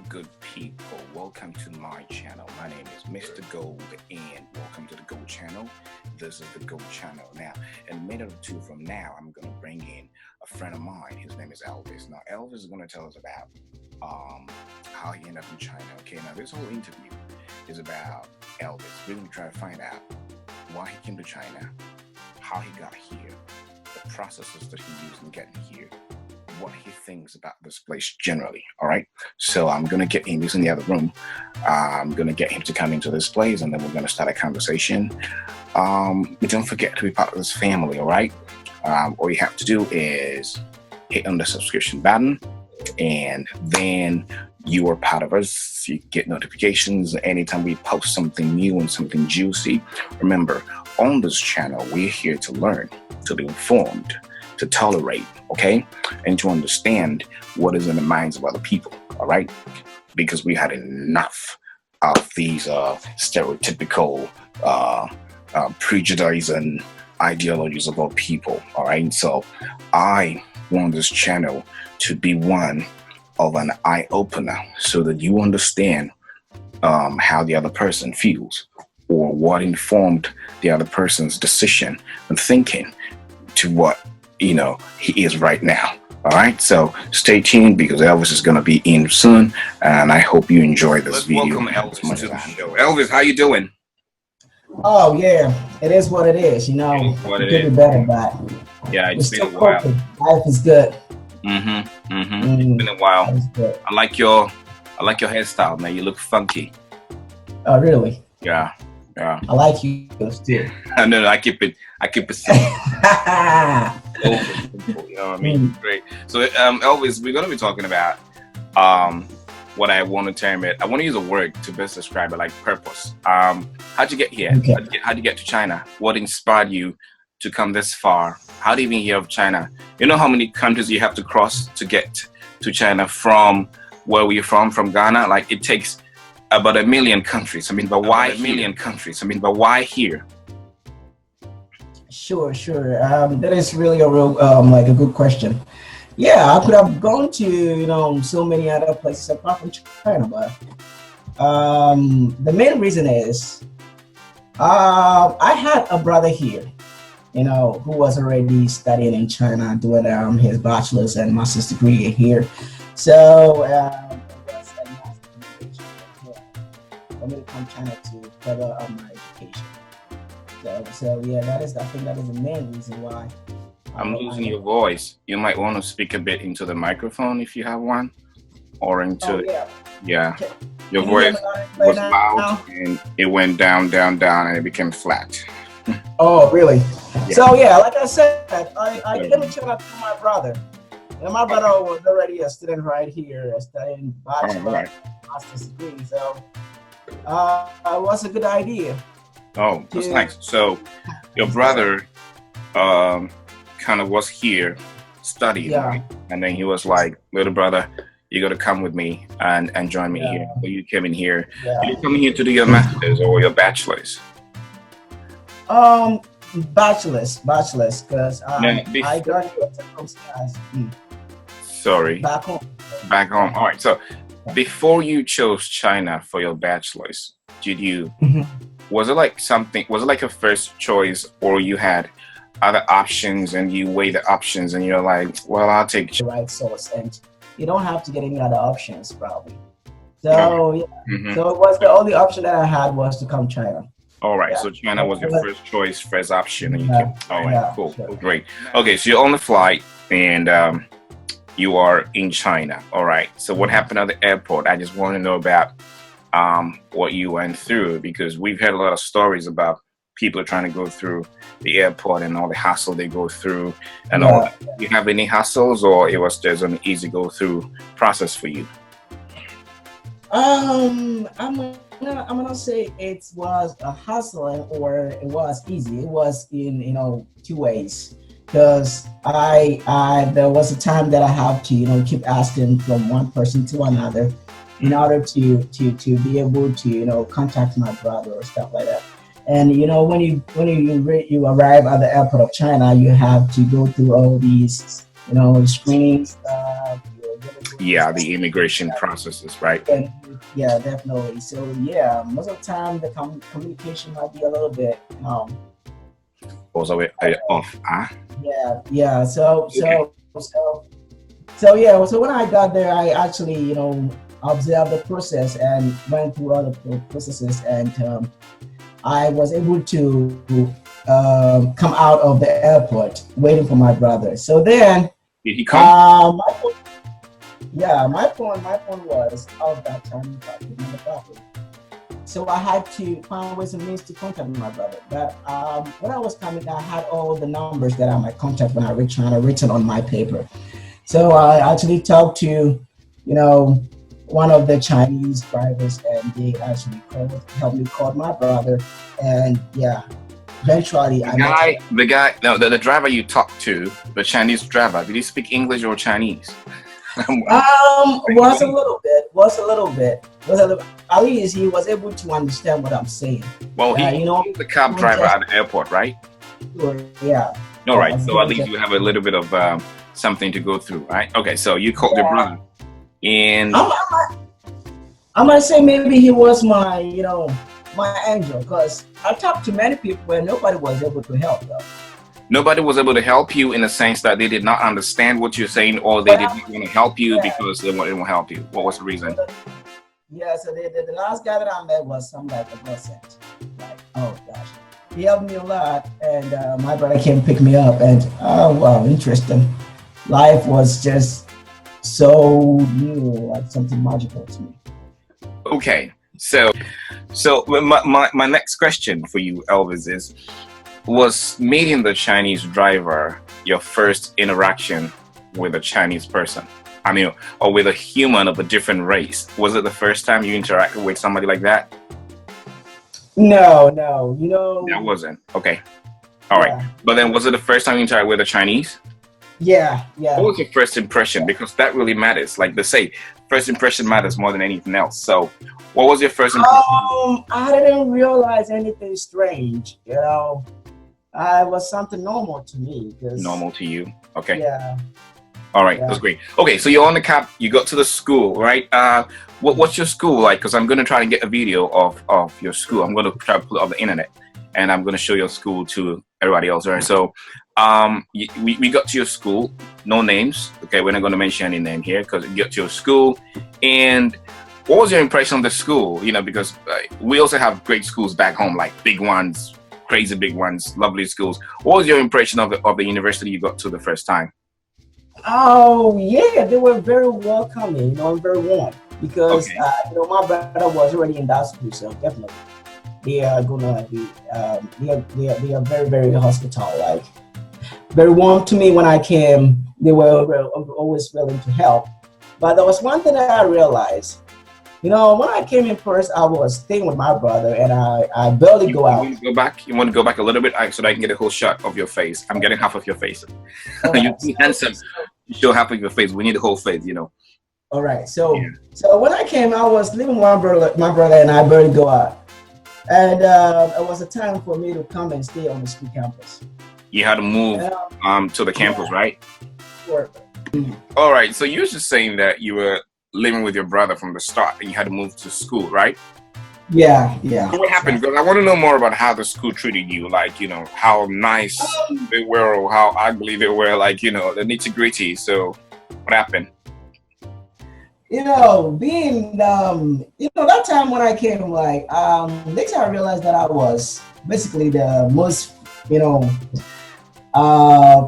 Good people. Welcome to my channel. My name is Mr. Gold, and welcome to the Gold channel. This is the Gold channel. Now, in a minute or two from now, I'm going to bring in a friend of mine. His name is Elvis. Now, Elvis is going to tell us about how he ended up in China. Okay, now this whole interview is about Elvis. We're going to try to find out why he came to China, how he got here, the processes that he used in getting here, what he thinks about this place generally. All right, so I'm gonna get him. He's in the other room. I'm gonna get him to come into this place, and then we're gonna start a conversation. Don't forget to be part of this family. All right, all you have to do is hit on the subscription button, and then you are part of us. You get notifications anytime we post something new and something juicy. Remember, on this channel, we're here to learn, to be informed, to tolerate, okay, and to understand what is in the minds of other people, all right? Because we had enough of these stereotypical prejudicing ideologies about people, all right? So I want this channel to be one of an eye-opener so that you understand how the other person feels or what informed the other person's decision and thinking to what he is right now. All right, so stay tuned because Elvis is going to be in soon, and I hope you enjoy this video. Welcome Elvis to the show. Elvis, how you doing? Oh yeah, it is what it is. It could be better, but yeah, it's been a while. Life is good. It's been a while. I like your hairstyle, man. You look funky. Oh really? Yeah. I like you too. No, I keep it simple. You know what I mean? Great. So, Elvis, we're gonna be talking about what I want to term it. I want to use a word to best describe it, like purpose. How'd you get here? Okay. How'd you get to China? What inspired you to come this far? How do you even hear of China? You know how many countries you have to cross to get to China from where we're from Ghana? Like it takes about 1 million countries. But why 1 million countries? But why here? Sure. That is really a real like a good question. Yeah, I could have gone to so many other places apart from China, but the main reason is I had a brother here, who was already studying in China, doing his bachelor's and master's degree here. So for me to come to China to further my education. So yeah, I think that is the main reason why. I'm losing your voice. You might want to speak a bit into the microphone if you have one, or into yeah. Your voice was loud and it went down, and it became flat. Oh really? Yeah. So yeah, like I said, I came to China through my brother. And my brother was already a student right here, studying bachelor's, master's degree. So it was a good idea. Oh, that's nice. So your brother kind of was here studying, right? And then he was like, little brother, you got to come with me and join me here. So you came in here. Yeah. Did you come here to do your master's or your bachelor's? Bachelor's, because I graduated from Sorry. Back home. All right. So before you chose China for your bachelor's, did you... Was it like a first choice, or you had other options and you weigh the options and you're like, well, I'll take the right source, and you don't have to get any other options probably. So so it was the only option that I had was to come China. All right, so China was your first choice, first option, and you came. All right, cool, great. Okay, so you're on the flight and you are in China. All right, so what happened at the airport? I just want to know about what you went through, because we've heard a lot of stories about people trying to go through the airport and all the hassle they go through and all that. Do you have any hassles, or it was just an easy go through process for you? I'm gonna say it was a hassle or it was easy. It was in two ways, because there was a time that I have to keep asking from one person to another in order to be able to contact my brother or stuff like that. And when you arrive at the airport of China, you have to go through all these screening stuff. You're gonna go yeah, the immigration processes, right? And yeah, definitely. So yeah, most of the time the communication might be a little bit, Was a bit off. Ah, yeah, yeah. So okay. yeah. So when I got there, I actually, observed the process and went through all the processes, and I was able to come out of the airport waiting for my brother. So then, Did he come? my phone, yeah, my phone was out that time, if I remember properly. So I had to find ways and means to contact my brother. But when I was coming, I had all the numbers that I might contact when I reach and I written on my paper. So I actually talked to, one of the Chinese drivers, and they actually helped me call my brother. And yeah, eventually I met him. No, the driver you talked to, the Chinese driver, did he speak English or Chinese? Was a little. At least he was able to understand what I'm saying. Well, he's the cab driver at the airport, right? Yeah. All right. So at least you have a little bit of something to go through, right? Okay. So you called your brother, and I might say maybe he was my, my angel, because I talked to many people and nobody was able to help though. nobody was able to help you in the sense that they did not understand what you're saying, or they didn't want to help you because they won't help you. What was the reason? Yeah, so the last guy that I met was some like a godsend. Like, oh gosh, he helped me a lot, and my brother came pick me up, and oh wow, interesting. Life was just so new, like something magical to me. Okay, so my next question for you, Elvis, is: was meeting the Chinese driver your first interaction with a Chinese person? I mean, or with a human of a different race? Was it the first time you interacted with somebody like that? No, That wasn't. Okay. All right. But then was it the first time you interacted with a Chinese? Yeah. What was your first impression? Because that really matters. Like they say, first impression matters more than anything else. So what was your first impression? I didn't realize anything strange, I was something normal to me. Normal to you? Okay. Yeah. All right, that's great. Okay, so you're on the cab, you got to the school, right? What's your school like? Because I'm going to try and get a video of your school. I'm going to try to pull it off the internet, and I'm going to show your school to everybody else, right? So we got to your school, no names. Okay, we're not going to mention any name here because we got to your school. And what was your impression of the school? Because we also have great schools back home, like big ones, crazy big ones, lovely schools. What was your impression of the university you got to the first time? Oh yeah, they were very welcoming, and very warm because my brother was already in that school, so definitely they are gonna be they are very very hospitable, like very warm to me when I came. They were always willing to help. But there was one thing that I realized. When I came in first, I was staying with my brother, and I barely go out. You want to go back a little bit so that I can get a whole shot of your face? I'm getting half of your face. You're too handsome. You show half of your face. We need the whole face, All right. So when I came, I was living with my brother, and I barely go out. And it was a time for me to come and stay on the school campus. You had to move to the campus, right? Sure. All right. So you were just saying that you were living with your brother from the start, and you had to move to school, right? Yeah. So what happened? Because I want to know more about how the school treated you, like, how nice they were or how ugly they were, like, the nitty-gritty. So what happened? Being that time when I came, like later I realized that I was basically the most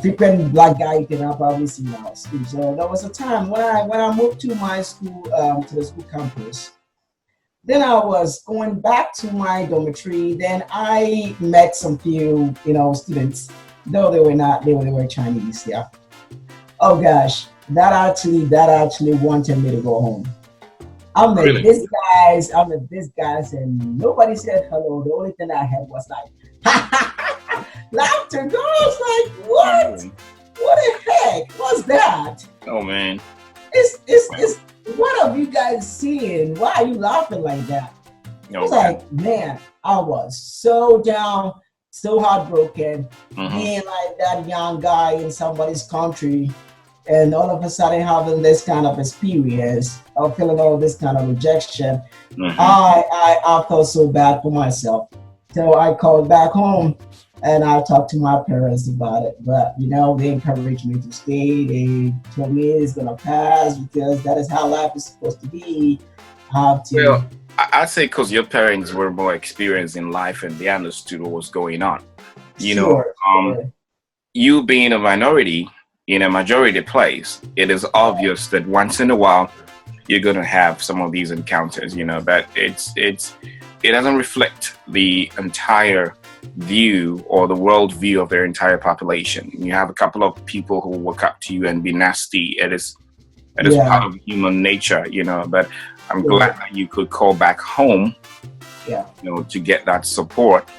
frequent black guy you can probably see in our school. So there was a time when I moved to my school, to the school campus. Then I was going back to my dormitory. Then I met some few, students, though they were Chinese. Yeah. Oh gosh, that actually wanted me to go home. I met these guys, and nobody said hello. The only thing I had was like, laughter. Girls like, what? What the heck? What's that? Oh man. It's what have you guys seen? Why are you laughing like that? I was like, man, I was so down, so heartbroken, being like that young guy in somebody's country. and all of a sudden having this kind of experience of feeling all this kind of rejection, I felt so bad for myself. So I called back home and I talked to my parents about it. But they encouraged me to stay. They told me it's gonna pass because that is how life is supposed to be. I have to. Well, I say because your parents were more experienced in life and they understood what was going on. You know, Sure, sure. you being a minority in a majority place, it is obvious that once in a while you're going to have some of these encounters. But it doesn't reflect the entire view or the world view of their entire population. You have a couple of people who walk up to you and be nasty. It is part Yeah, of human nature. But I'm glad sure. that you could call back home, Yeah. to get that support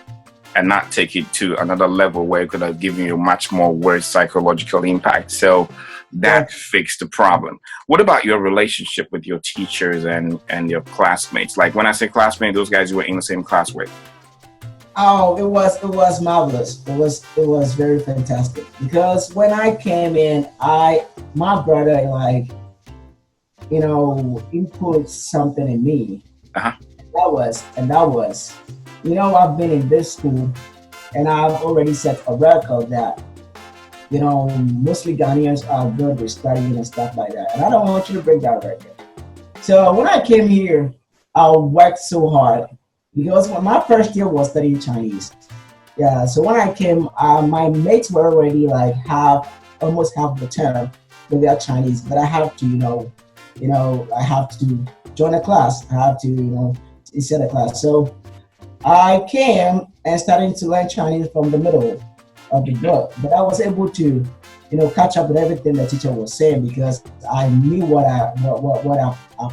and not take it to another level where it could have given you much more worse psychological impact. So Yeah. that fixed the problem. What about your relationship with your teachers and your classmates? Like when I say classmates, those guys you were in the same class with. Oh, it was marvelous. It was very fantastic because when I came in, I my brother input something in me. Uh-huh. That was I've been in this school and I've already set a record that mostly Ghanaians are good with studying and stuff like that, and I don't want you to break that record. So when I came here, I worked so hard because my first year was studying Chinese. Yeah, so when I came, my mates were already like almost half the term with their Chinese, but I have to, I have to join a class. I have to, set a class. So I came and started to learn Chinese from the middle of the book, but I was able to, catch up with everything the teacher was saying because I knew what I've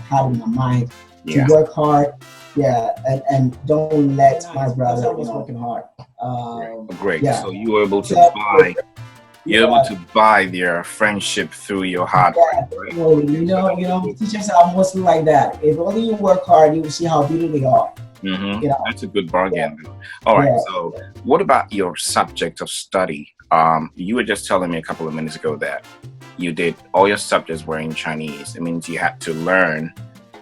had in my mind to Yeah. work hard. Yeah, and don't let my brother was working hard. Great. Yeah. So you were able to So, buy you're able yeah, to buy their friendship through your hard work, yeah, right? well, teachers are mostly like that. If only you work hard, you will see how beautiful they are. That's a good Yeah, bargain. All right. yeah, So, what about your subject of study? You were just telling me a couple of minutes ago that you did all your subjects were in Chinese. It means you had to learn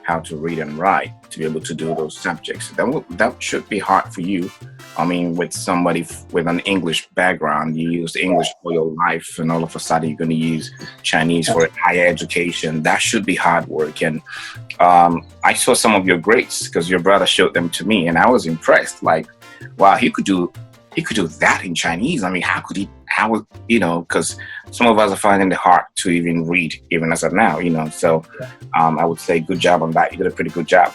how to read and write to be able to do those subjects. That should be hard for you. I mean, with somebody with an English background, you use yeah. English for your life, and all of a sudden you're going to use Chinese for higher education. That should be hard work. And I saw some of your grades because your brother showed them to me, and I was impressed. Like, wow, he could do that in Chinese. I mean, how could he? How would Because some of us are finding it hard to even read, even as of now. So I would say good job on that. You did a pretty good job.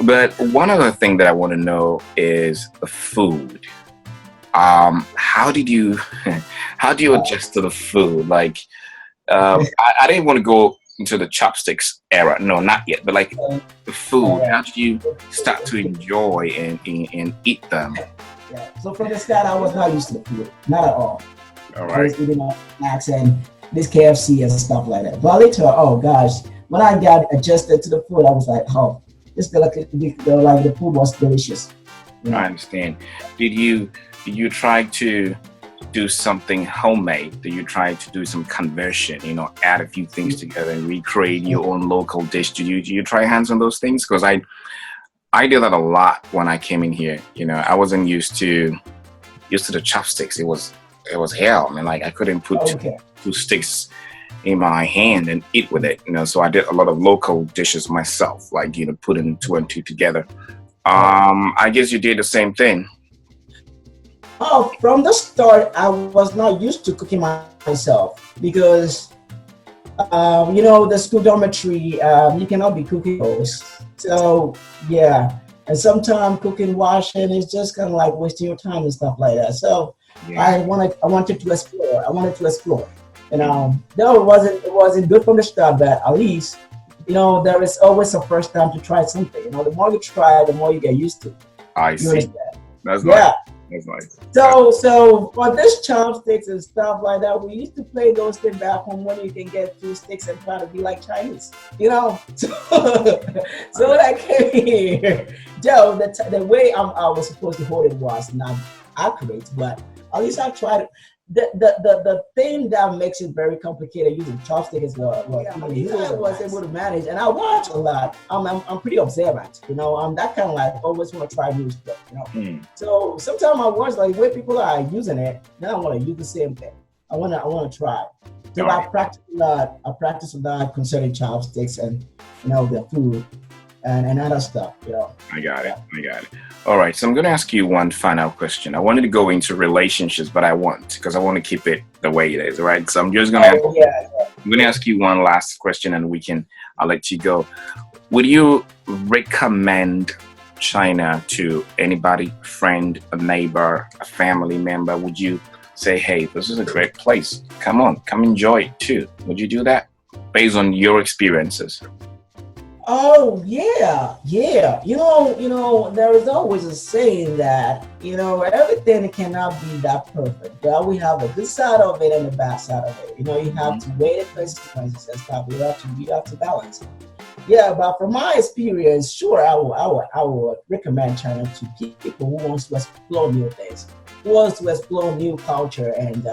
But one other thing that I want to know is the food. How did you how do you adjust to the food? Like, I didn't want to go into the chopsticks era. No, not yet. But like Uh, the food, uh, how did you start to enjoy and eat them? yeah. So from the start, I was not used to the food, not at all. All I right. was eating my snacks and this KFC and stuff like that. But later, oh gosh, when I got adjusted to the food, I was like, oh, this the food was delicious. You I know, understand. Did you try to do something homemade? Did you try to do some conversion? Add a few things together and recreate your own local dish. Did you try hands on those things? Because I did that a lot when I came in here. I wasn't used to the chopsticks. It was hell. I mean, like I couldn't put okay. two sticks in my hand and eat with it. So I did a lot of local dishes myself, like putting two and two together. Yeah. I guess you did the same thing. Oh, from the start, I was not used to cooking myself because the school dormitory, you cannot be cooking those. So yeah, and sometimes cooking, washing is just kind of like wasting your time and stuff like that. So Yeah. I wanted to explore. I wanted to explore. Though it wasn't good from the start, but at least there is always a first time to try something. The more you try, the more you get used to it. I You see. understand? That's nice. Yeah. That's nice. So for this chopsticks and stuff like that, we used to play those things back home when you can get two sticks and try to be like Chinese, So when I came here, Joe, the way I was supposed to hold it was not accurate, but at least I tried. the thing that makes it very complicated using chopstick is I was able to manage, and I watch a lot. I'm pretty observant, you know. I'm that kind of like always want to try new stuff, you know. So sometimes I watch like where people are using it, then I want to use the same thing. I want to try. So I practice a lot concerning chopsticks and, you know, the food and other stuff, you know. I got it. All right, so I'm going to ask you one final question. I wanted to go into relationships, but I won't because I want to keep it the way it is, right? So I'm just going to ask you one last question, and I'll let you go. Would you recommend China to anybody, friend, a neighbor, a family member? Would you say, hey, this is a great place. Come enjoy it too? Would you do that based on your experiences? Oh yeah. You know, there is always a saying that, you know, everything cannot be that perfect. But we have a good side of it and the bad side of it. You know, you have to weigh the consequences and stuff. You have to balance it. Yeah, but from my experience, sure, I would recommend China to people who wants to explore new things, who wants to explore new culture, and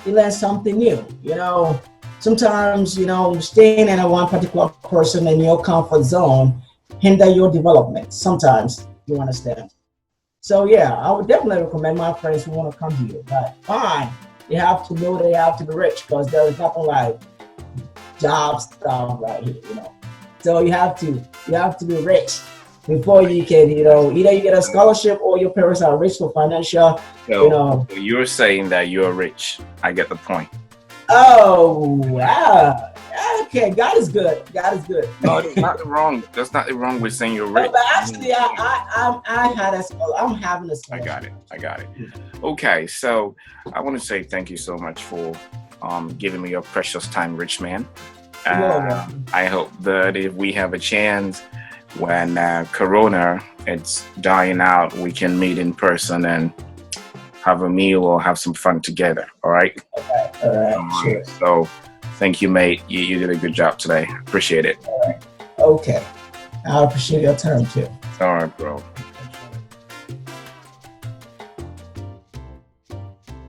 learn something new. You know, sometimes, you know, staying in a one particular person in your comfort zone hinder your development. Sometimes, you understand. So yeah, I would definitely recommend my friends who want to come here. But fine, they have to know they have to be rich, because there is nothing like job stuff right here, you know. So you have to be rich before you can, you know, either you get a scholarship or your parents are rich for financial, so, you know. You're saying that you're rich. I get the point. Oh, wow. Okay, God is good. No, there's nothing wrong. There's nothing wrong with saying you're rich. No, but actually, I'm having a scholarship. I got it. Okay, so I want to say thank you so much for giving me your precious time, rich man. I hope that if we have a chance when Corona it's dying out, we can meet in person and have a meal or have some fun together. All right. All right. Sure. So, thank you, mate. You did a good job today. Appreciate it. All right. Okay. I appreciate your time too. All right, bro.